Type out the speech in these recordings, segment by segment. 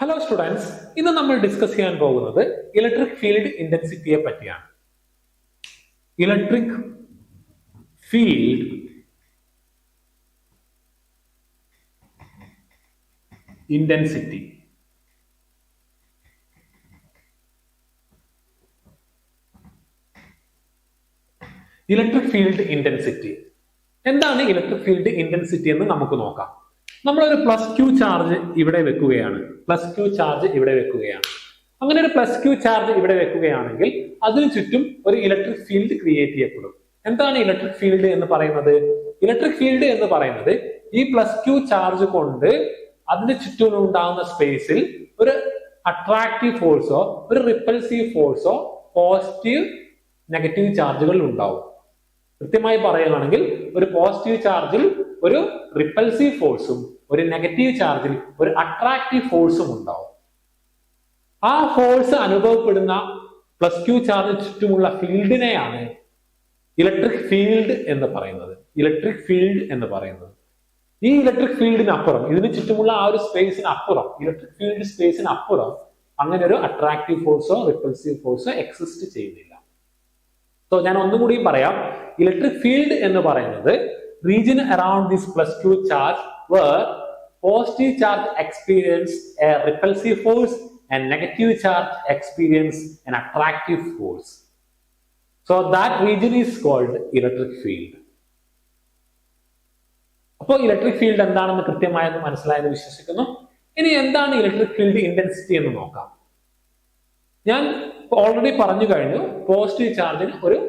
Hello students, ഇന്ന് നമ്മൾ discuss ചെയ്യാൻ പോകുന്നത് ഇലക്ട്രിക് ഫീൽഡ് ഇന്റൻസിറ്റിയെ പറ്റിയാണ്. Electric field intensity. Electric field intensity എന്താണ്? ഇലക്ട്രിക് ഫീൽഡ് ഇന്റൻസിറ്റി എന്ന് നമുക്ക് നോക്കാം. നമ്മളൊരു പ്ലസ് ക്യൂ ചാർജ് ഇവിടെ വെക്കുകയാണ്. അങ്ങനെ ഒരു പ്ലസ് ക്യൂ ചാർജ് ഇവിടെ വെക്കുകയാണെങ്കിൽ അതിനു ചുറ്റും ഒരു ഇലക്ട്രിക് ഫീൽഡ് ക്രിയേറ്റ് ചെയ്യപ്പെടും. എന്താണ് ഇലക്ട്രിക് ഫീൽഡ് എന്ന് പറയുന്നത്? ഇലക്ട്രിക് ഫീൽഡ് എന്ന് പറയുന്നത് ഈ പ്ലസ് ക്യൂ ചാർജ് കൊണ്ട് അതിന് ചുറ്റും ഉണ്ടാകുന്ന സ്പേസിൽ ഒരു അട്രാക്റ്റീവ് ഫോഴ്സോ ഒരു റിപ്പൽസീവ് ഫോഴ്സോ പോസിറ്റീവ് നെഗറ്റീവ് ചാർജുകൾ ഉണ്ടാവും. കൃത്യമായി പറയുകയാണെങ്കിൽ ഒരു പോസിറ്റീവ് ചാർജിൽ ഒരു റിപ്പൽസീവ് ഫോഴ്സും ഒരു നെഗറ്റീവ് ചാർജിൽ ഒരു അട്രാക്റ്റീവ് ഫോഴ്സും ഉണ്ടാവും. ആ ഫോഴ്സ് അനുഭവപ്പെടുന്ന പ്ലസ് ക്യൂ ചാർജ് ചുറ്റുമുള്ള ഫീൽഡിനെയാണ് ഇലക്ട്രിക് ഫീൽഡ് എന്ന് പറയുന്നത്. ഈ ഇലക്ട്രിക് ഫീൽഡിനപ്പുറം, ഇതിന് ചുറ്റുമുള്ള ആ ഒരു സ്പേസിനപ്പുറം, ഇലക്ട്രിക് ഫീൽഡ് സ്പേസിനപ്പുറം അങ്ങനെ ഒരു അട്രാക്റ്റീവ് ഫോഴ്സോ റിപ്പൽസീവ് ഫോഴ്സോ എക്സിസ്റ്റ് ചെയ്യുന്നില്ല. സോ ഞാൻ ഒന്നും കൂടി പറയാം. ഇലക്ട്രിക് ഫീൽഡ് എന്ന് പറയുന്നത് region around this plus q charge where positive charge experience a repulsive force and negative charge experience an attractive force. So that region is called electric field. അപ്പോൾ electric field എന്താണെന്ന് കൃത്യമായത് മനസ്സിലായെന്ന് വിശ്വസിക്കുന്നു. ഇനി എന്താണ് electric field intensity എന്ന് നോക്കാം. ഞാൻ already പറഞ്ഞു കഴിഞ്ഞു, പോസിറ്റീവ് ചാർജിന് ഒരു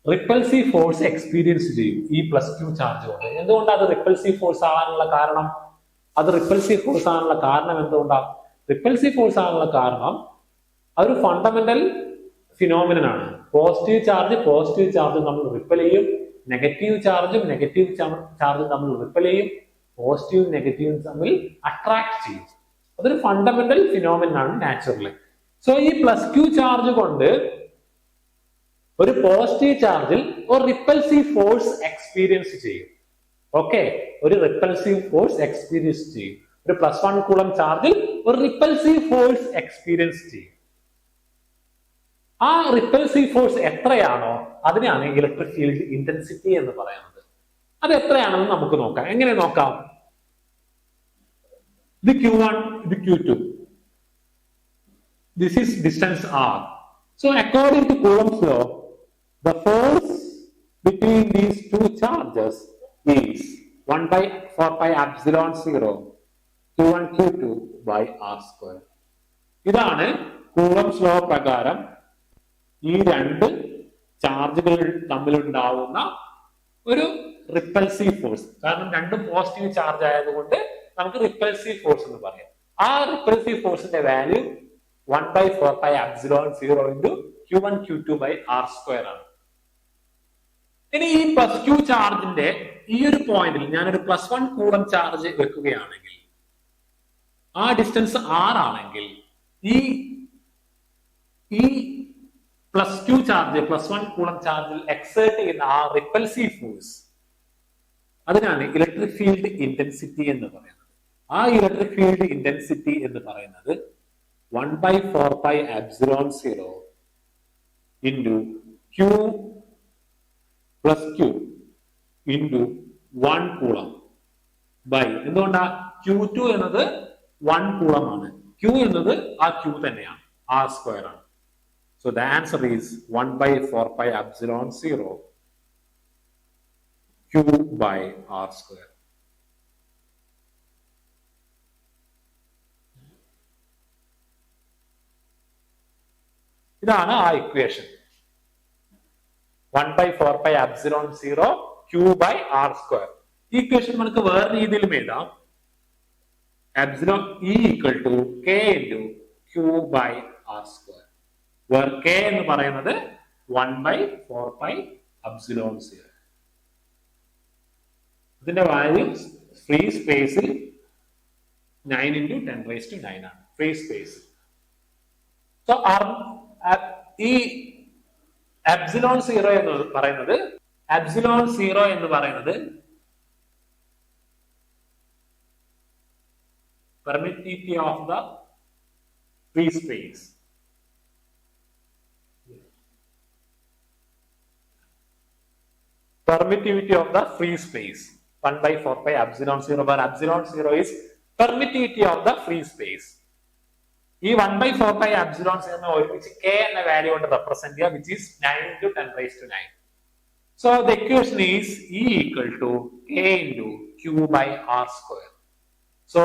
റിപ്പൽസീവ് ഫോഴ്സ് എക്സ്പീരിയൻസ് ചെയ്യും ഈ പ്ലസ് ക്യൂ ചാർജ് കൊണ്ട്. എന്തുകൊണ്ടാണ് അത് റിപ്പൽസീവ് ഫോഴ്സ് ആകാനുള്ള കാരണം? എന്തുകൊണ്ടാണ് റിപ്പൽസീവ് ഫോഴ്സ് ആകാനുള്ള കാരണം? അതൊരു ഫണ്ടമെന്റൽ ഫിനോമിനൻ ആണ്. പോസിറ്റീവ് ചാർജ് നമ്മൾ റിപ്പൽ ചെയ്യും, നെഗറ്റീവ് ചാർജും നമ്മൾ റിപ്പൽ ചെയ്യും, പോസിറ്റീവും നെഗറ്റീവും തമ്മിൽ അട്രാക്ട് ചെയ്യും. അതൊരു ഫണ്ടമെന്റൽ ഫിനോമിനൻ ആണ് നാച്ചുറലി. സോ ഈ പ്ലസ് ക്യൂ ചാർജ് കൊണ്ട് ഒരു പോസിറ്റീവ് ചാർജിൽ ഒരു റിപ്പൽസീവ് ഫോഴ്സ് എക്സ്പീരിയൻസ് ചെയ്യും. ഓക്കെ, ഒരു റിപ്പൽസീവ് ഫോഴ്സ് എക്സ്പീരിയൻസ് ചെയ്യും. ഒരു പ്ലസ് 1 കൂളം ചാർജിൽ ഒരു റിപ്പൽസീവ് ഫോഴ്സ് എക്സ്പീരിയൻസ് ചെയ്യും. ആ റിപ്പൽസീവ് ഫോഴ്സ് എത്രയാണോ അതിനെയാണ് ഇലക്ട്രിക് ഫീൽഡ് ഇന്റൻസിറ്റി എന്ന് പറയുന്നത്. അത് എത്രയാണെന്ന് നമുക്ക് നോക്കാം. എങ്ങനെ നോക്കാം? ഇത് Q1, ഇത് Q2. This is distance r. So according to Coulomb's law, the force between these two charges is 1 by 4 pi epsilon 0 Q1 Q2 by r square. ഇതാണ് കൂളംസ് ലോ പ്രകാരം ഈ രണ്ട് ചാർജുകൾ തമ്മിലുണ്ടാവുന്ന ഒരു റിപ്പൽസീവ് ഫോഴ്സ്. കാരണം രണ്ടും പോസിറ്റീവ് ചാർജ് ആയതുകൊണ്ട് നമുക്ക് റിപ്പൽസീവ് ഫോഴ്സ് എന്ന് പറയാം. ആ റിപ്പൽസീവ് ഫോഴ്സിന്റെ value 1 by 4 pi epsilon 0 into Q1 Q2 by r square ആണ്. ഇനി ഈ പ്ലസ് ക്യൂ ചാർജിന്റെ ഈ ഒരു പോയിന്റിൽ ഞാനൊരു പ്ലസ് 1 കൂളം ചാർജ് വെക്കുകയാണെങ്കിൽ, ആ ഡിസ്റ്റൻസ് r ആണെങ്കിൽ, ഈ plus Q charge plus 1 coulomb ചാർജിൽ എക്സേർട്ട് ചെയ്യുന്ന ആ റിപ്പൽസീവ് ഫോഴ്സ്, അതിനാണ് ഇലക്ട്രിക് ഫീൽഡ് ഇന്റൻസിറ്റി എന്ന് പറയുന്നത്. ആ ഇലക്ട്രിക് ഫീൽഡ് ഇന്റൻസിറ്റി എന്ന് പറയുന്നത് 1 by 4 pi epsilon 0 into Q plus Q into 1 coulomb by, എന്തുകൊണ്ടാ? Q2 എന്നത് 1 കൂളമാണ്, Q എന്നത് ആ Q തന്നെയാണ്, r സ്ക്വയർ ആണ്. So the answer is 1 by 4 pi epsilon 0 Q by r square. ഇതാണ് ആ equation. 1 by 4 pi epsilon 0 Q by r square. ഈ equation നമുക്ക് വേറെ രീതിയിലും എഴുതാം. Epsilon E equal to K into Q by r square, where K എന്ന് പറയുന്നത് 1 by 4 pi epsilon 0. ഇതിന്റെ വാല്യൂ ഫ്രീ സ്പേസിൽ 9 into 10 raised to 9 ആണ്, ഫ്രീ സ്പേസ്. സോ ഈ എപ്സിലോൺ 0 എന്ന് പറയുന്നത് permittivity of the free space. Permittivity of the free space. 1 by 4 pi epsilon 0, where epsilon 0 is permittivity of the free space. ഈ 1 by 4 pi epsilon 0 ഒരുമിച്ച് k എന്ന value കൊണ്ട് represent ചെയ്യുക, which is 9 into 10 raised to 9. So the equation is E equal to k into q by r square. So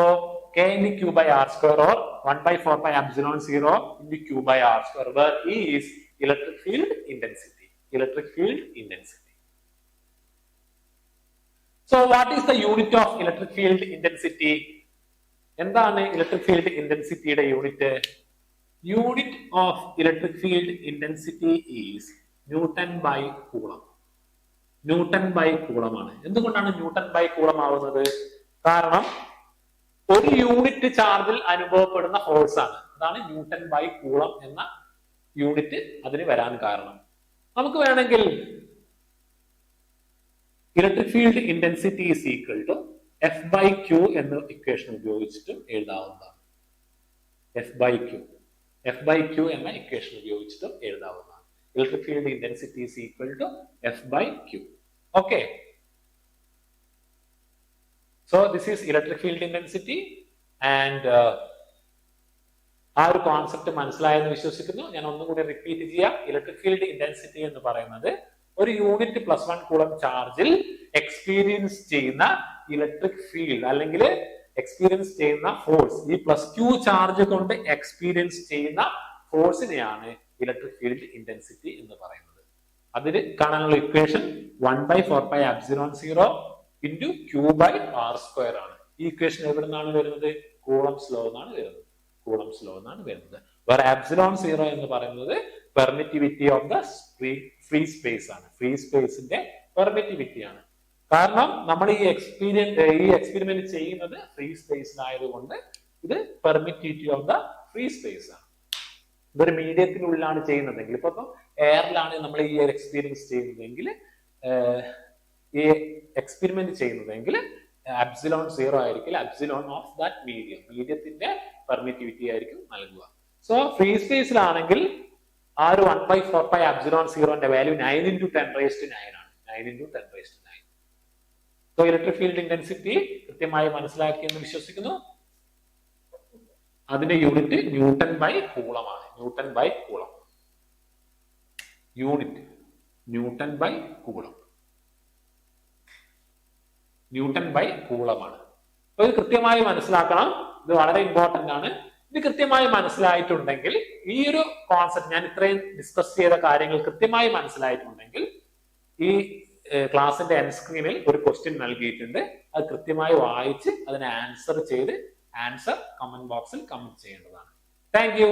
k into q by r square, or 1 by 4 pi epsilon 0 into q by r square, where E is electric field intensity. Electric field intensity. So what is the unit of electric field intensity? എന്താണ് electric field ഇന്റൻസിറ്റിയുടെ unit? Unit of electric field intensity is newton by coulomb. Newton by coulomb ആണ്. എന്തുകൊണ്ടാണ് newton by coulomb ആവുന്നത്? കാരണം ഒരു unit ചാർജിൽ അനുഭവപ്പെടുന്ന force ആണ്. അതാണ് ന്യൂട്ടൺ ബൈ കൂളം എന്ന യൂണിറ്റ് അതിന് വരാൻ കാരണം. നമുക്ക് വേണമെങ്കിൽ electric field intensity is equal to F by Q എന്ന ഇക്വേഷൻ ഉപയോഗിച്ചിട്ട് എഴുതാവുന്നതാണ്. F by Q. F by Q എന്ന ഇക്വേഷൻ ഉപയോഗിച്ചിട്ട് എഴുതാവുന്നതാണ്. Electric field intensity is equal to F by Q. Okay. So this is electric field intensity and ആ ഒരു concept മനസ്സിലായെന്ന് വിശ്വസിക്കുന്നു. ഞാൻ ഒന്നും കൂടി റിപ്പീറ്റ് ചെയ്യാം. ഇലക്ട്രിക് ഫീൽഡ് ഇന്റൻസിറ്റി എന്ന് പറയുന്നത് ഒരു യൂണിറ്റ് +1 കൂളം ചാർജിൽ എക്സ്പീരിയൻസ് ചെയ്യുന്ന ഇലക്ട്രിക് ഫീൽഡ് അല്ലെങ്കിൽ എക്സ്പീരിയൻസ് ചെയ്യുന്ന ഫോഴ്സ്, ഈ +q ചാർജ് കൊണ്ട് എക്സ്പീരിയൻസ് ചെയ്യുന്ന ഫോഴ്സിനെയാണ് ഇലക്ട്രിക് ഫീൽഡ് ഇന്റൻസിറ്റി എന്ന് പറയുന്നത്. അതിന് കാണാനുള്ള equation 1 by 4 pi epsilon 0 into q by r square ആണ്. ഈ ഇക്വേഷൻ എവിടെ നിന്നാണ് വരുന്നത്? കൂളംസ് ലോ എന്നാണ് വരുന്നത്. കൂളംസ് ലോ എന്നാണ് വരുന്നത്. വേറെ epsilon 0 എന്ന് പറയുന്നത് permittivity of the free space ആണ്. ഫ്രീ സ്പേസിന്റെ പെർമിറ്റിവിറ്റി ആണ്. കാരണം നമ്മൾ ഈ എക്സ്പെരിമെന്റ് ചെയ്യുന്നത് ഫ്രീ സ്പേസിലായതുകൊണ്ട് ഇത് permittivity of the free space ആണ്. ഇതൊരു മീഡിയത്തിനുള്ളിലാണ് ചെയ്യുന്നതെങ്കിൽ, ഇപ്പൊ എയറിലാണ് നമ്മൾ ഈ എക്സ്പീരിയൻസ് ചെയ്യുന്നതെങ്കിൽ, ഈ എക്സ്പെരിമെന്റ് ചെയ്യുന്നതെങ്കിൽ എപ്സിലോൺ 0 ആയിരിക്കും എപ്സിലോൺ ഓഫ് ദാറ്റ് മീഡിയത്തിന്റെ പെർമിറ്റിവിറ്റി ആയിരിക്കും നൽകുക. സോ ഫ്രീ സ്പേസിലാണെങ്കിൽ ആ ഒരു 1 by 4 pi epsilon 0ന്റെ വാല്യൂ 9 into 10 raised to 9 ആണ്. 9 into 10 raised to 9. So electric field intensity കൃത്യമായി മനസ്സിലാക്കിയെന്ന് വിശ്വസിക്കുന്നു. അതിന്റെ യൂണിറ്റ് ന്യൂട്ടൺ ബൈ കൂളമാണ്. Newton by coulomb. Unit newton by coulomb. Newton by കൂളമാണ്. അപ്പൊ ഇത് കൃത്യമായി മനസ്സിലാക്കണം. ഇത് വളരെ ഇമ്പോർട്ടന്റ് ആണ്. ഇത് കൃത്യമായി മനസ്സിലായിട്ടുണ്ടെങ്കിൽ, ഈ ഒരു കോൺസെപ്റ്റ് ഞാൻ ഇത്രയും ഡിസ്കസ് ചെയ്ത കാര്യങ്ങൾ കൃത്യമായി മനസ്സിലായിട്ടുണ്ടെങ്കിൽ, ഈ ക്ലാസിന്റെ എൻഡ് സ്ക്രീനിൽ ഒരു ക്വസ്റ്റ്യൻ നൽകിയിട്ടുണ്ട്. അത് കൃത്യമായി വായിച്ച് അതിനെ ആൻസർ ചെയ്ത് ആൻസർ കമന്റ് ബോക്സിൽ കമന്റ് ചെയ്യേണ്ടതാണ്. Thank you.